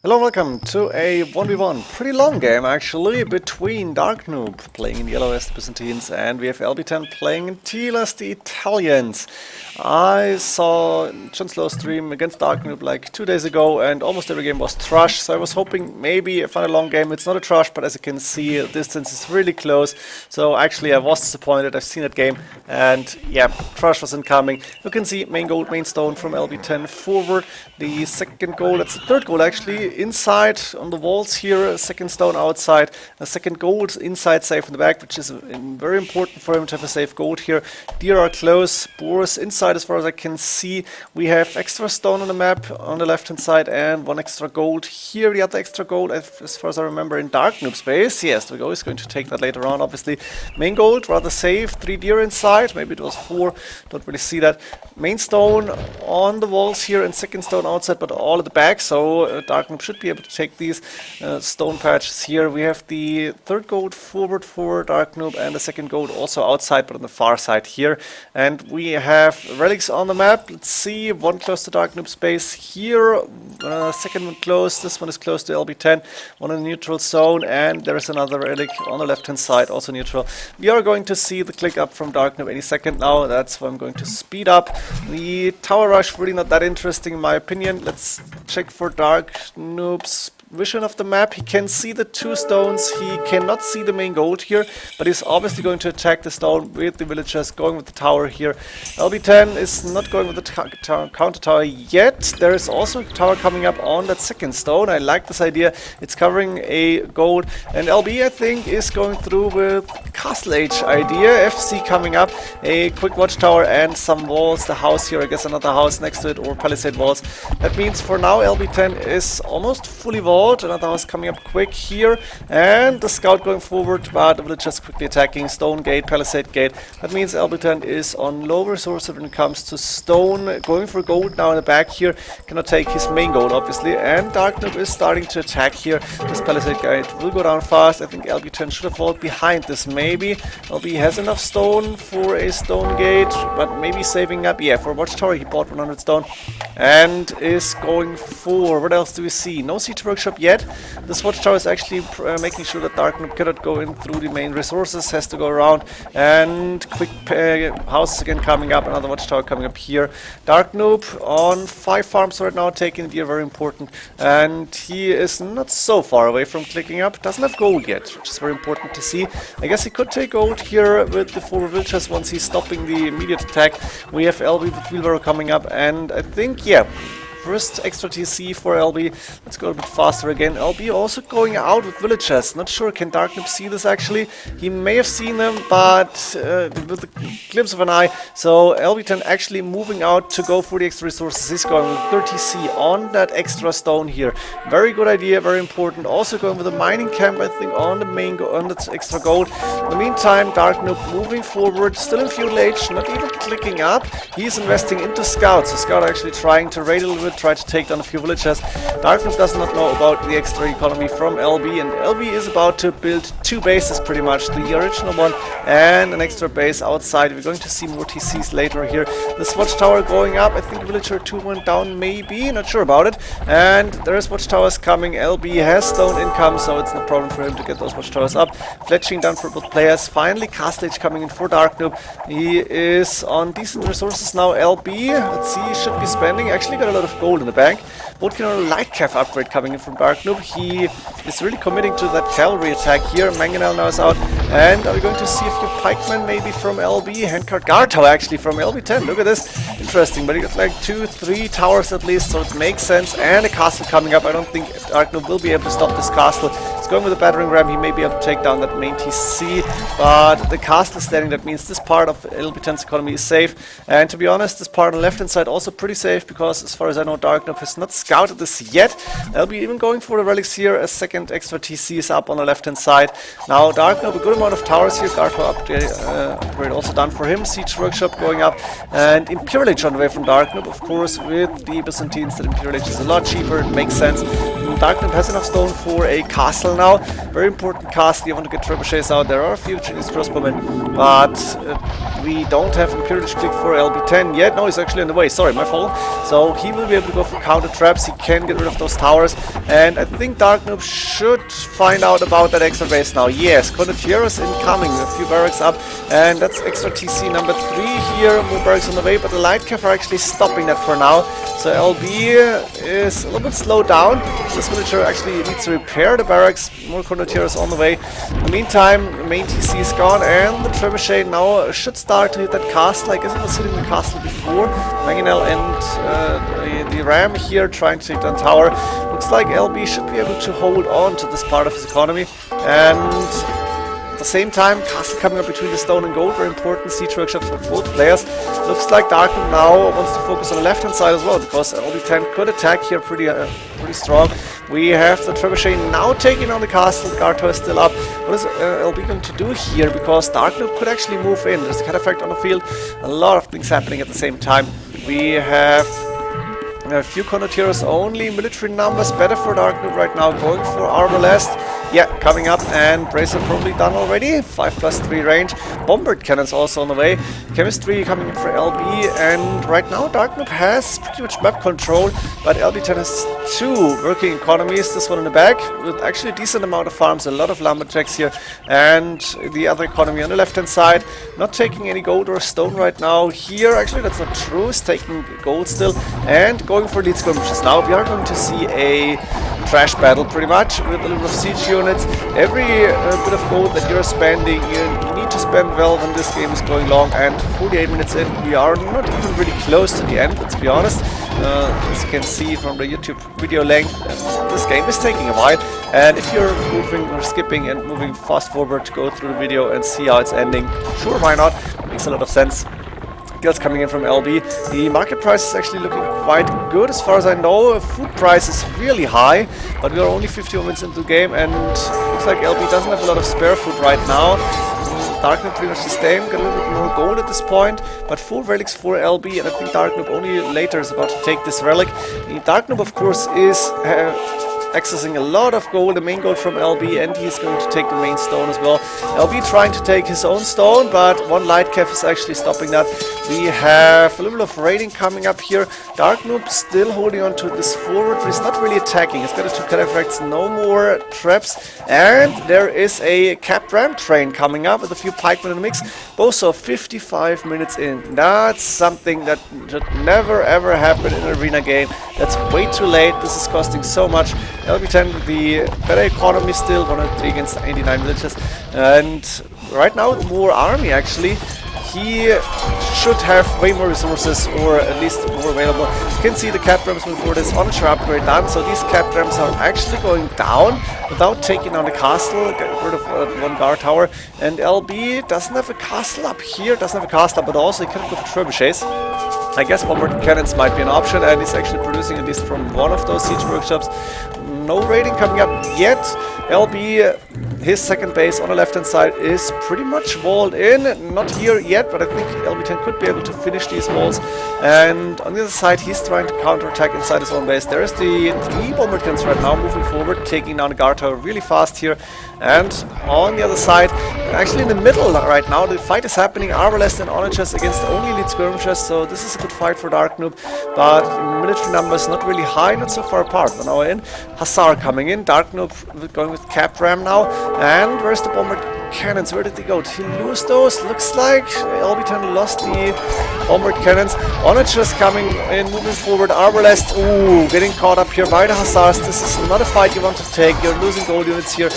Hello and welcome to a 1v1, pretty long game actually, between Darknoob playing in yellow as the Byzantines and we have LB10 playing in teal as the Italians. I saw Chancello's stream against Darknoob like 2 days ago and almost every game was trash, so I was hoping maybe I find a long game. It's not a trash, but as you can see, the distance is really close, so actually I was disappointed. I've seen that game and yeah, trash was incoming. You can see main goal, main stone from LB10 forward, the second goal, that's the third goal actually, inside on the walls here, a second stone outside, a second gold inside safe in the back, which is very important for him to have a safe gold here. Deer are close, boars inside as far as I can see. We have extra stone on the map on the left hand side and one extra gold here. The other extra gold, as far as I remember, in Darknoob space. Yes, the goal is going to take that later on, obviously. Main gold, rather safe, 3 deer inside, maybe it was 4, don't really see that. Main stone on the walls here and second stone outside, but all at the back, so Darknoob should be able to take these stone patches here. We have the third gold forward for Darknoob and the second gold also outside, but on the far side here. And we have relics on the map. Let's see, one close to Darknoob space here, second one close, this one is close to LB10, one in the neutral zone, and there is another relic on the left hand side, also neutral. We are going to see the click up from Darknoob any second now, that's why I'm going to speed up. The tower rush, really not that interesting in my opinion. Let's check for Darknoob's vision of the map. He can see the 2 stones, he cannot see the main gold here, but he's obviously going to attack the stone with the villagers, going with the tower here. LB10 is not going with the counter tower yet. There is also a tower coming up on that second stone. I like this idea, it's covering a gold, and LB I think is going through with Castle Age idea. FC coming up, a quick watchtower and some walls, the house here, I guess another house next to it, or palisade walls. That means for now LB10 is almost fully walled. Another house coming up quick here, and the scout going forward, but the villagers quickly attacking. Stone gate, palisade gate. That means LB10 is on low resources when it comes to stone. Going for gold now in the back here. Cannot take his main gold obviously, and Darknoob is starting to attack here. This palisade gate will go down fast. I think LB10 should have followed behind this maybe. LB has enough stone for a stone gate, but maybe saving up. Yeah, for watchtower he bought 100 stone and is going for, what else do we see? No siege workshop yet. This watchtower is actually making sure that Darknoob cannot go in through the main resources, has to go around, and quick houses again coming up, another watchtower coming up here. Darknoob on 5 farms right now, taking the deer, very important, and he is not so far away from clicking up, doesn't have gold yet, which is very important to see. I guess he could take gold here with the 4 villagers once he's stopping the immediate attack. We have LB with wheelbarrow coming up, and I think, yeah, first extra TC for LB. Let's go a bit faster again. LB also going out with villagers. Not sure, can Darknoob see this actually? He may have seen them, but with the glimpse of an eye. So LB10 actually moving out to go for the extra resources. He's going with 30 TC on that extra stone here. Very good idea, very important. Also going with a mining camp, I think, on the main on that extra gold. In the meantime, Darknoob moving forward, still in feudal age, not even clicking up. He's investing into scouts. The scout actually trying to raid a little bit, try to take down a few villagers. Darknoob does not know about the extra economy from LB, and LB is about to build 2 bases pretty much, the original one and an extra base outside. We're going to see more TCs later here. This watchtower going up, I think villager 2 went down maybe, not sure about it, and there's watchtowers coming. LB has stone income, so it's no problem for him to get those watchtowers up. Fletching done for both players. Finally Castle Age coming in for Darknoob. He is on decent resources now. LB, let's see, he should be spending, actually got a lot of gold in the bank. Boatkin on a light cav upgrade coming in from Darknoob. He is really committing to that cavalry attack here. Mangonel now is out, and are we going to see a few pikemen maybe from LB? Handcart guard tower actually from LB10. Look at this, interesting. But he got like 2, 3 towers at least, so it makes sense. And a castle coming up. I don't think Darknoob will be able to stop this castle. He's going with a battering ram. He may be able to take down that main TC, but the castle is standing. That means this part of LB10's economy is safe. And to be honest, this part on the left hand side also pretty safe, because as far as I know, Darknoob has not scouted this yet. They'll be even going for the relics here. A second extra TC is up on the left hand side. Now Darknoob, a good amount of towers here. Guard tower upgrade also done for him. Siege workshop going up, and Imperial Age on the way from Darknoob, of course, with the Byzantines. That Imperial Age is a lot cheaper, it makes sense. Darknoob has enough stone for a castle now. Very important castle. You want to get trebuchets out. There are a few Chinese crossbowmen, but we don't have Imperialist click for LB10 yet. No, he's actually in the way. Sorry, my fault. So he will be able to go for counter traps. He can get rid of those towers, and I think Darknoob should find out about that extra base now. Yes, Conquerors incoming. A few barracks up, and that's extra TC number 3 here. More barracks on the way, but the light cav are actually stopping that for now. So LB is a little bit slowed down. This villager actually needs to repair the barracks. More Conquerors on the way. In the meantime, the main TC is gone, and the trebuchet now should start to hit that castle. I guess it was hitting the castle before. Manginel and the ram here trying to take down tower. Looks like LB should be able to hold on to this part of his economy, and at the same time, castle coming up between the stone and gold, very important siege workshops for both players. Looks like Darknoob now wants to focus on the left hand side as well, because LB10 could attack here pretty strong. We have the trebuchet now taking on the castle. The guard tower is still up. What is LB going to do here? Because Darknoob could actually move in. There's a cataphract on the field. A lot of things happening at the same time. We have a few Conquerors only. Military numbers better for Darknoob right now. Going for Arbalest. Yeah, coming up, and Bracer probably done already. 5+3 range. Bombard cannons also on the way. Chemistry coming in for LB, and right now Darknoob has pretty much map control, but LB10 has 2 working economies. This one in the back with actually a decent amount of farms, a lot of lumberjacks here, and the other economy on the left hand side. Not taking any gold or stone right now. Here, actually that's not true. It's taking gold still, and going for lead skirmishes. Now we are going to see a trash battle pretty much with a little of siege units. Every bit of gold that you're spending, you need to spend well when this game is going long, and 48 minutes in, we are not even really close to the end, let's be honest. As you can see from the YouTube video length, this game is taking a while, and if you're moving or skipping and moving fast forward to go through the video and see how it's ending, sure, why not? Makes a lot of sense. Deals coming in from LB. The market price is actually looking quite good as far as I know. Food price is really high, but we are only 50 minutes into the game, and looks like LB doesn't have a lot of spare food right now. Darknoob pretty much the same, got a little bit more gold at this point, but 4 relics for LB, and I think Darknoob only later is about to take this relic. The Darknoob, of course, is accessing a lot of gold, the main gold from LB, and he's going to take the main stone as well. LB trying to take his own stone, but 1 light cav is actually stopping that. We have a little of raiding coming up here. Darknoob still holding on to this forward, but he's not really attacking. He's got 2 cataphracts, no more traps, and there is a capped ram train coming up with a few pikemen in the mix. Also 55 minutes in. That's something that should never ever happen in an arena game. That's way too late. This is costing so much. LB10 with the better economy still, 103 against 89 villages, and right now with more army actually, he should have way more resources, or at least more available. You can see the cap rams before this Onager upgrade done, so these cap rams are actually going down without taking down the castle, getting rid of 1 guard tower, and LB doesn't have a castle up here, doesn't have a castle up, but also he can go for trebuchets. I guess bombard cannons might be an option, and he's actually producing at least from 1 of those siege workshops. No raiding coming up yet. LB, his second base on the left hand side is pretty much walled in. Not here yet, but I think LB10 could be able to finish these walls. And on the other side, he's trying to counterattack inside his own base. There is the 3 bomber cannons right now moving forward, taking down the guard tower really fast here. And on the other side, actually in the middle right now, the fight is happening. Arbalest and Onagers against only elite skirmishers, so this is a good fight for Darknoob. But military numbers not really high, not so far apart. 1 hour in, Hussar coming in. Darknoob going with cap ram now. And where's the bomber cannons? Where did they go? Did he lose those? Looks like LB10 lost the bombard cannons. Onagers coming in, moving forward. Arbalest, ooh, getting caught up here by the Hussars. This is not a fight you want to take. You're losing gold units here.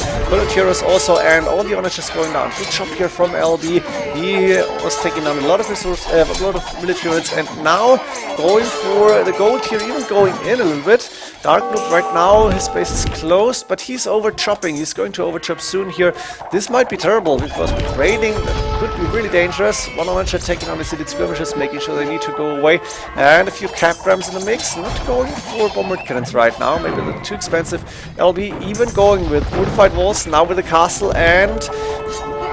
Conquerors also, and all the Onagers going down. Good job here from LB. He was taking down a lot of resources, a lot of military units, and now going for the gold here, even going in a little bit. Darknoob right now, his base is closed, but he's over chopping. He's going to over chop soon here. This might be terrible, because with raiding, that could be really dangerous. 1 Onager taking on the city skirmishers, making sure they need to go away, and a few cap rams in the mix. Not going for bombard cannons right now, maybe a little too expensive. LB even going with fortified walls, now with the castle, and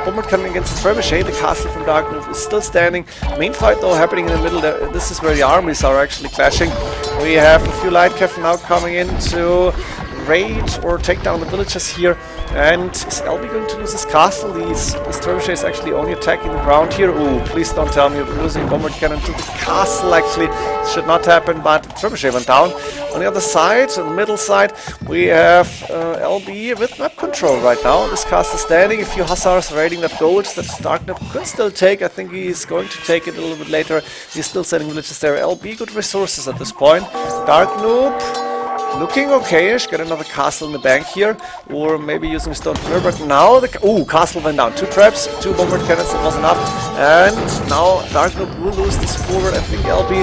bombard cannon against trebuchet. The castle from Darknoob is still standing. Main fight though happening in the middle. This is where the armies are actually clashing. We have a few light cav now coming in to raid or take down the villages here. And is LB going to lose his castle? This trebuchet is actually only attacking the ground here. Ooh, please don't tell me we're losing bombard cannon to the castle. Actually, it should not happen, but the trebuchet went down. On the other side, on the middle side, we have LB with map control right now. This castle is standing. A few hussars raiding that gold that Darknoob could still take. I think he's going to take it a little bit later. He's still sending villages there. LB, good resources at this point. Darknoob looking okayish, get another castle in the bank here, or maybe using stone to mirror, but now the castle went down. 2 traps, 2 bombard cannons, that was enough, and now Darknoob will lose this forward. I think LB,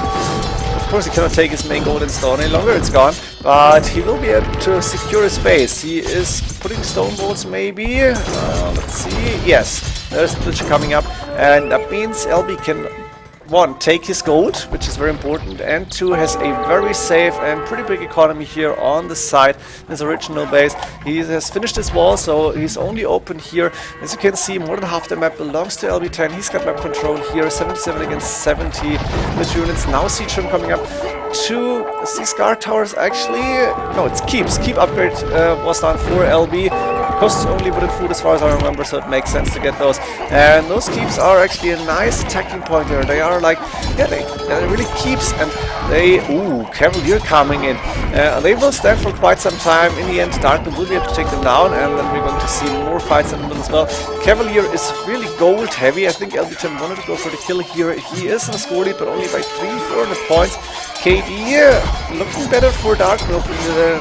of course he cannot take his main golden stone any longer, it's gone, but he will be able to secure his base. He is putting stone walls maybe, let's see, yes, there's a villager coming up, and that means LB can 1, take his gold, which is very important, and 2, has a very safe and pretty big economy here on the side, his original base. He has finished his wall, so he's only open here. As you can see, more than half the map belongs to LB10. He's got map control here, 77 against 70 with units. Now siege room coming up. 2 Scar towers actually, no, it's keeps. Keep upgrade was done for LB. Costs only wooden food as far as I remember, so it makes sense to get those. And those keeps are actually a nice attacking point here. They are like, yeah, they really keeps, and they, Cavalier coming in. They will stand for quite some time. In the end, Darknoob will be able to take them down, and then we're going to see more fights in the middle as well. Cavalier is really gold heavy. I think LB10 wanted to go for the kill here. He is in a score lead, but only by 300-400 points. KD looking better for Darknoob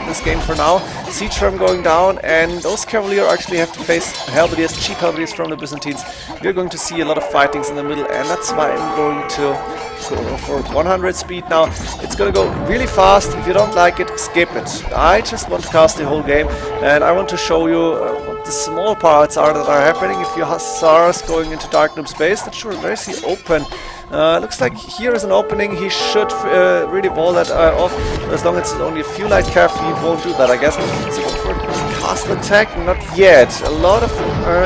in this game for now. Siege Ram going down, and those Cavalier actually have to face halberdiers, cheap halberdiers from the Byzantines. We're going to see a lot of fightings in the middle, and that's why I'm going to go for 100 speed now. It's gonna go really fast. If you don't like it, skip it. I just want to cast the whole game, and I want to show you what the small parts are that are happening. If your hussars going into Darknoob's base, not sure where is he open. Looks like here is an opening. He should really wall that off. As long as it's only a few light cav, he won't do that, I guess. So go for a castle attack, not yet. A lot of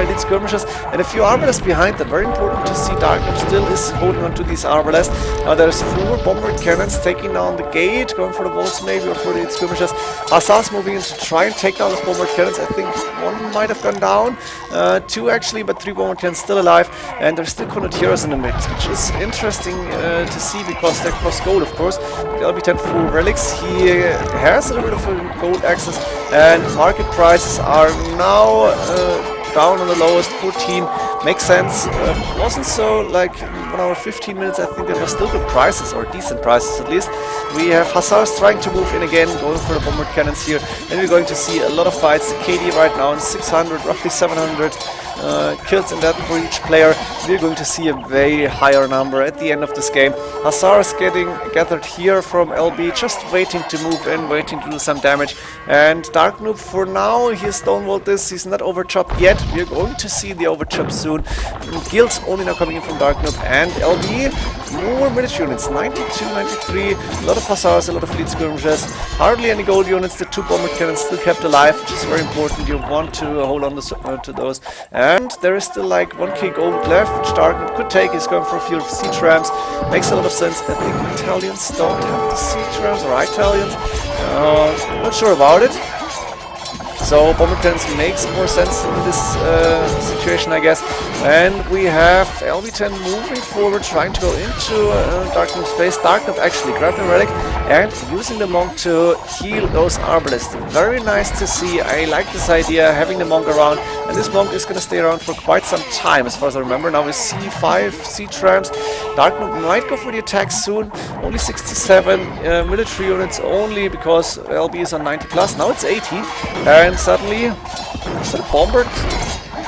elite skirmishers and a few arbalists behind that. Very important to see. Darknoob still is holding on to these arbalists. Now there's 4 bombard cannons taking down the gate, going for the walls maybe, or for the elite skirmishers. Hussars moving in to try and take down those bombard cannons. I think 1 might have gone down, 2 actually, but 3 bombard cannons still alive, and there's still connoiteurs in the mix, which is interesting to see because they cross gold, of course. LB10 full relics. He has a little bit of a gold access, and market prices are now down on the lowest, 14. Makes sense. Wasn't so like 1 hour 15 minutes. I think it was still good prices, or decent prices at least. We have hussars trying to move in again, going for the bombard cannons here, and we're going to see a lot of fights. KD right now in 600, roughly 700 kills in that for each player. We're going to see a very higher number at the end of this game. Hussars getting gathered here from LB, just waiting to move in, waiting to do some damage. And Darknoob, for now, he has stonewalled this. He's not overchopped yet. We're going to see the overchop soon. Guilds only now coming in from Darknoob, and LB, more military units, 92, 93, a lot of hussars, a lot of elite skirmishers, hardly any gold units. The 2 bombard cannons still kept alive, which is very important. You want to hold on to those. And there is still like 1k gold left, which Darknoob could take. He's going for a few siege rams. Makes a lot of sense. I think Italians don't have the siege rams, or Italians. Not sure about it. So bombard cannons makes more sense in this situation, I guess. And we have LB10 moving forward, trying to go into Darknoob's space. Darknoob actually grabbed the relic and using the monk to heal those arbalists. Very nice to see. I like this idea, having the monk around. And this monk is going to stay around for quite some time, as far as I remember. Now we see 5 siege rams. Darknoob might go for the attack soon. Only 67 military units only, because LB is on 90 plus. Now it's 80. And suddenly, is that a bombard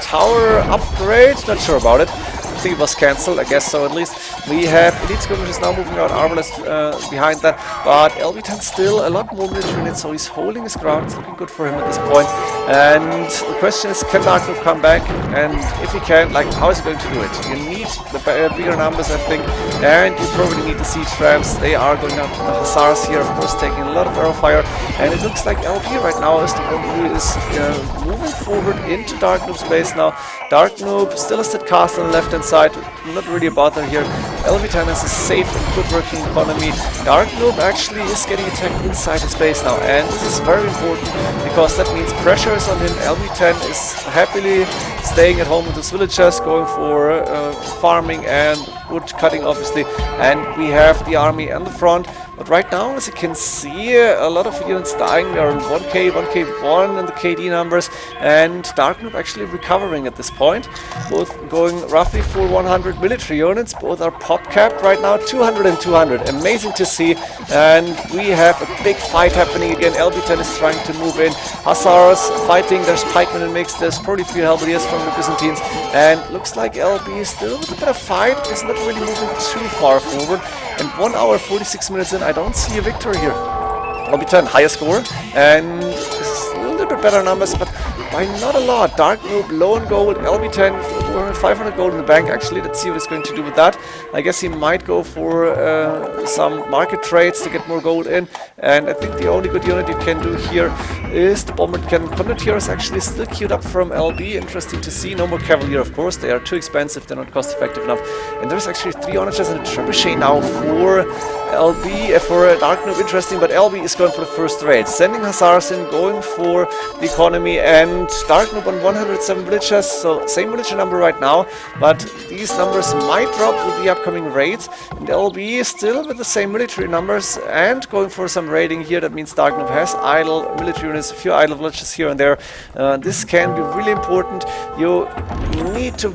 tower upgrade? Not sure about it. I think it was cancelled, I guess so at least. We have elite skirmishers now moving out, arbalists behind that, but LB10 still a lot more military units, so he's holding his ground. It's looking good for him at this point. And the question is, can Darknoob come back? And if he can, like, how is he going to do it? You need the bigger numbers, I think, and you probably need the siege rams. They are going out to the hussars here, of course, taking a lot of arrow fire, and it looks like LB right now is the one who is moving forward into Darknoob's base now. Darknoob still has that castle on the left hand side, not really a bother here. LB10 has a safe and good working economy. Darknoob actually is getting attacked inside his base now, and this is very important because that means pressure is on him. LB10 is happily staying at home with his villagers, going for farming and wood cutting obviously, and we have the army on the front. But right now, as you can see, a lot of units dying. We are in 1k, 1k1 in the KD numbers, and Darknoob actually recovering at this point. Both going roughly for 100 military units. Both are pop capped right now, 200 and 200. Amazing to see. And we have a big fight happening again. LB10 is trying to move in. Hussars fighting. There's pikemen in mix. There's probably a few halberdiers from the Byzantines. And looks like LB is still with a bit of fight. Is not really moving too far forward. And 1 hour 46 minutes in, I don't see a victory here. LB10, higher score, and a little bit better numbers, but by not a lot. Darknoob, low on gold, LB10, 500 gold in the bank actually. Let's see what he's going to do with that. I guess he might go for some market trades to get more gold in, and I think the only good unit you can do here is the bombered cannon. Condottiers actually still queued up from LB, interesting to see. No more cavalier, of course, they are too expensive, they're not cost effective enough. And there's actually 3 onagers and a trebuchet now for LB, for Darknoob, interesting, but LB is going for the first raid, sending Hussars in, going for the economy, and Darknoob on 107 villagers, so same villager number right now, but these numbers might drop with the upcoming raids, and LB is still with the same military numbers and going for some raiding here. That means Darknoob has idle military units, a few idle villages here and there. This can be really important. You need to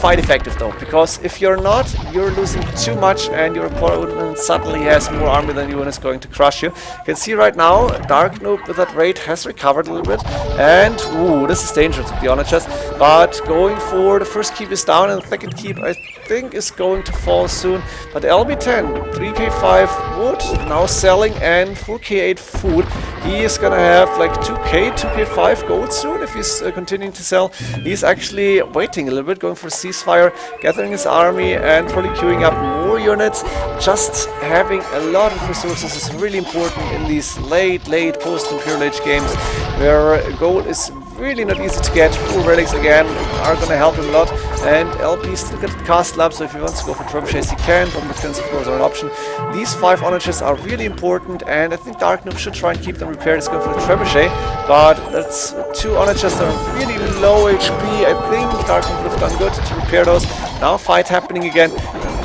fight effective though, because if you're not, you're losing too much and your opponent suddenly has more army than you and is going to crush you. You can see right now Darknoob with that raid has recovered a little bit, and ooh, this is dangerous with the onagers, but going for the first keep is down, and the second keep I think is going to fall soon. But LB10, 3k5 wood now selling and 4k8 food. He is gonna have like 2k, 2k5 gold soon if he's continuing to sell. He's actually waiting a little bit, going for ceasefire, gathering his army and probably queuing up more units. Just having a lot of resources is really important in these late post-Imperial Age games where gold is really not easy to get. Full relics again are gonna help him a lot, and LB still got castle up, so if he wants to go for trebuchets he can. Bomber cannons of course are an option. These 5 onagers are really important, and I think Darknoob should try and keep them repaired. He's going for the trebuchet, but that's 2 onagers that are really low HP. I think Darknoob would have done good to repair those. Now fight happening again.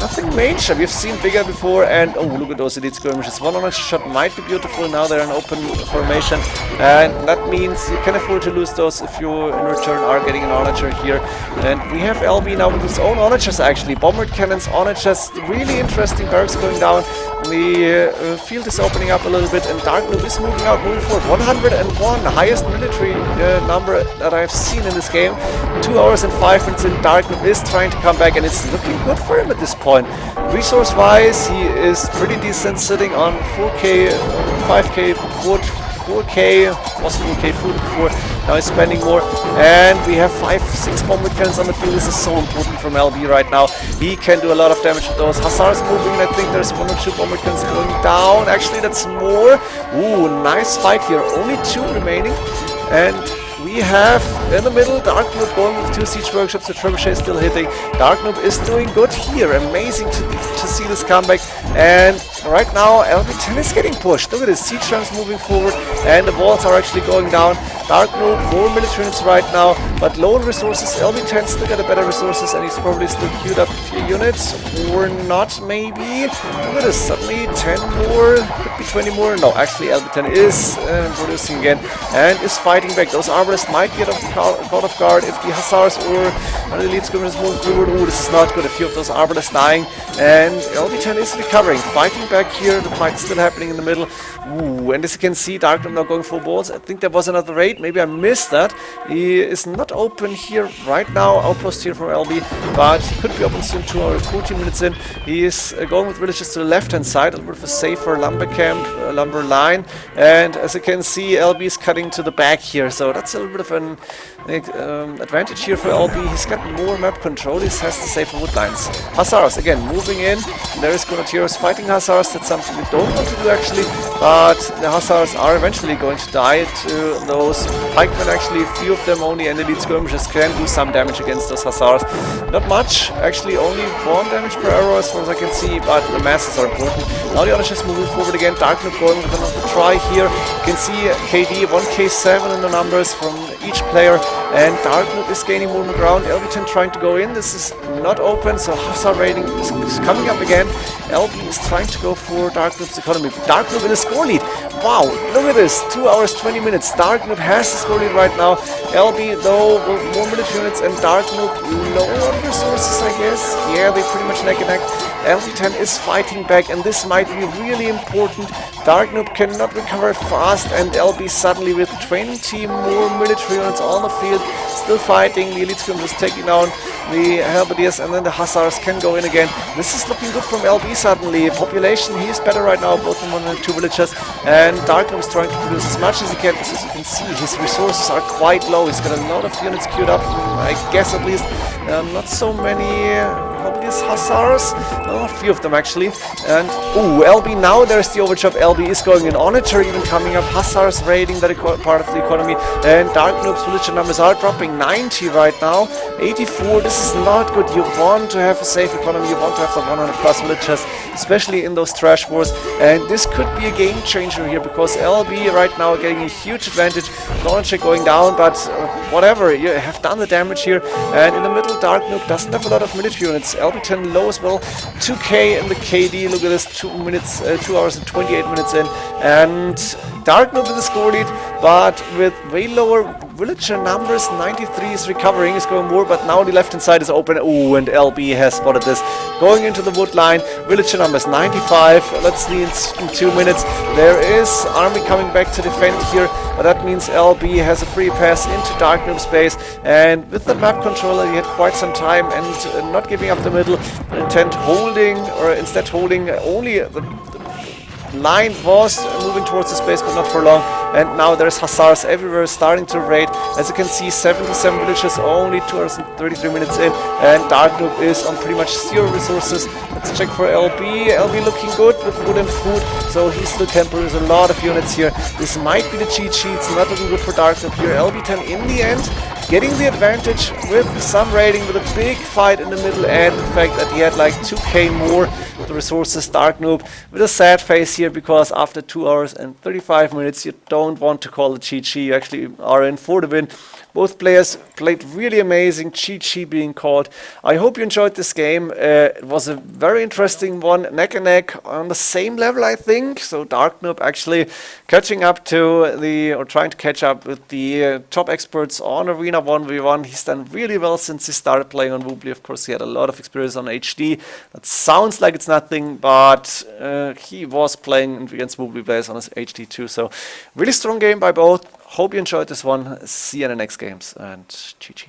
Nothing major, we've seen bigger before, and oh, look at those elite skirmishes. 1 onager shot might be beautiful, now they're in open formation, and that means you can afford to lose those if you in return are getting an onager here. And we have LB now with his own onagers actually, bombered cannons, onagers, really interesting barracks going down. The field is opening up a little bit, and Darknoob is moving forward. 101, the highest military number that I've seen in this game. 2 hours and 5 minutes in. Darknoob is trying to come back, and it's looking good for him at this point. Resource-wise, he is pretty decent, sitting on 4k, 5k wood, 4k, was 4k food before, now he's spending more, and we have 5-6 bomber cannons on the field. This is so important from LB right now. He can do a lot of damage with those. Hussars moving, I think there's 1 or 2 bomber cannons going down. Actually, that's more. Ooh, nice fight here. Only 2 remaining, and we have in the middle Darknoob going with 2 siege workshops. The trebuchet is still hitting. Darknoob is doing good here. Amazing to see this comeback. And right now LB10 is getting pushed. Look at this, siege rams moving forward, and the walls are actually going down. Darknoob, more military units right now, but low on resources. LB10 still got a better resources, and he's probably still queued up a few units, or not maybe. Look at this, suddenly 10 more, could be 20 more. No, actually LB10 is producing again and is fighting back. Those arbalists might get caught off guard if the Hussars or the elite skirmishers move forward. Ooh, this is not good. A few of those arbalists dying, and LB10 is recovering, fighting back here. The fight is still happening in the middle. Ooh, and as you can see, Darknoob now going for balls. I think there was another raid. Maybe I missed that. He is not open here right now. Outpost here from LB, but he could be open soon. 2 hours 14 minutes in. He is going with villages to the left-hand side, a little bit of a safer lumber camp, lumber line. And as you can see, LB is cutting to the back here, so that's a little bit of an advantage here for LB. He's got more map control. He has the safer wood lines. Hussars again moving in. There is Conquerors fighting Hussars. That's something we don't want to do actually. but the Hussars are eventually going to die to those pikemen. Actually, a few of them only, and elite skirmishers can do some damage against those Hussars. Not much, actually only 1 damage per arrow as far as I can see, but the masses are important. Now the Onishes moving forward again. Darknoob going with another try here. You can see KD 1k7 in the numbers from each player, and Darknoob is gaining more ground. LB10 trying to go in. This is not open, so Hussar raiding is coming up again. LB is trying to go for Darknoob's economy. Darknoob in a score lead. Wow, look at this. 2 hours 20 minutes. Darknoob has the score lead right now. LB though with more military units, and Darknoob lower on resources, I guess. Yeah, they pretty much neck and neck. LB10 is fighting back, and this might be really important. Darknoob cannot recover fast, and LB suddenly with 20 more military units on the field, still fighting. The elite skirmishers taking down the halberdiers, and then the Hussars can go in again. This is looking good from LB suddenly. Population, he is better right now, both in 1 and 2 villages, and Darknoob is trying to produce as much as he can. As you can see, his resources are quite low. He's got a lot of units queued up, I guess at least. Not so many halberdiers, Hussars. A few of them actually. And ooh, LB now there's the overchop. LB is going in on it, or even coming up. Hussars raiding that part of the economy, and Darknoob's villager numbers are dropping. 90 right now, 84. This is not good. You want to have a safe economy. You want to have the 100 plus villagers, especially in those trash wars. And this could be a game changer here, because LB right now getting a huge advantage. Launcher going down, but whatever. You have done the damage here. And in the middle, Darknoob doesn't have a lot of military units. LB10 low as well. 2k in the KD. Look at this. 2 hours and 28 minutes in, and Darknoob in the score lead, but with way lower villager numbers. 93 is recovering, is going more, but now the left hand side is open. Ooh, and LB has spotted this. Going into the wood line, villager numbers 95. Let's see in 2 minutes. There is army coming back to defend here, but that means LB has a free pass into Darknoob's base, and with the map controller he had quite some time, and not giving up the middle, instead holding only the line was moving towards the space, but not for long. And now there's Hussars everywhere starting to raid. As you can see, 77 villages, only 2 hours and 33 minutes in, and Darknoob is on pretty much 0 resources. Let's check for LB. LB looking good with wood and food, so he still can produce a lot of units here. This might be the cheat sheets, not looking good for Darknoob here. LB10 in the end getting the advantage with some raiding, with a big fight in the middle, and the fact that he had like 2k more of the resources. Darknoob with a sad face here, because after 2 hours and 35 minutes you don't want to call it cheat sheet. You actually are in for the win. Both players played really amazing, cheat sheet being called. I hope you enjoyed this game. It was a very interesting one, neck and neck on the same level, I think. So Darknoob actually catching up to trying to catch up with the top experts on Arena 1v1. He's done really well since he started playing on Woobly. Of course, he had a lot of experience on HD. That sounds like it's nothing, but he was playing against Woobly players on his HD too. So really strong game by both. Hope you enjoyed this one. See you in the next games, and GG.